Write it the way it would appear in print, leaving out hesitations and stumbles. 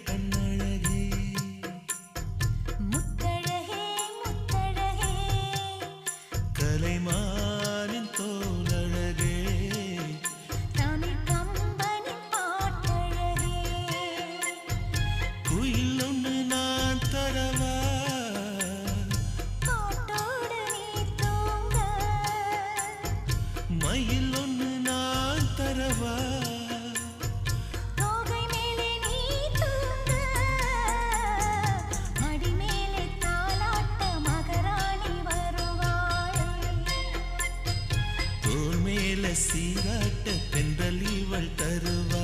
கண்ணழகே முத்தழகே முத்தழகே கலைமானின் தோலழகே தமிழ் கம்பனின் பாட்டழகே குயில் ஒன்று நான் தரவா பாட்டோடு நீ தூங்க மயில் ஒன்று நான் தரவா தோகை மேலே நீ தூங்க மடி மேலே தாலாட்ட மகராணி வருவாள் தோல் மேல சீராட்ட தென்றல் இவள் தருவா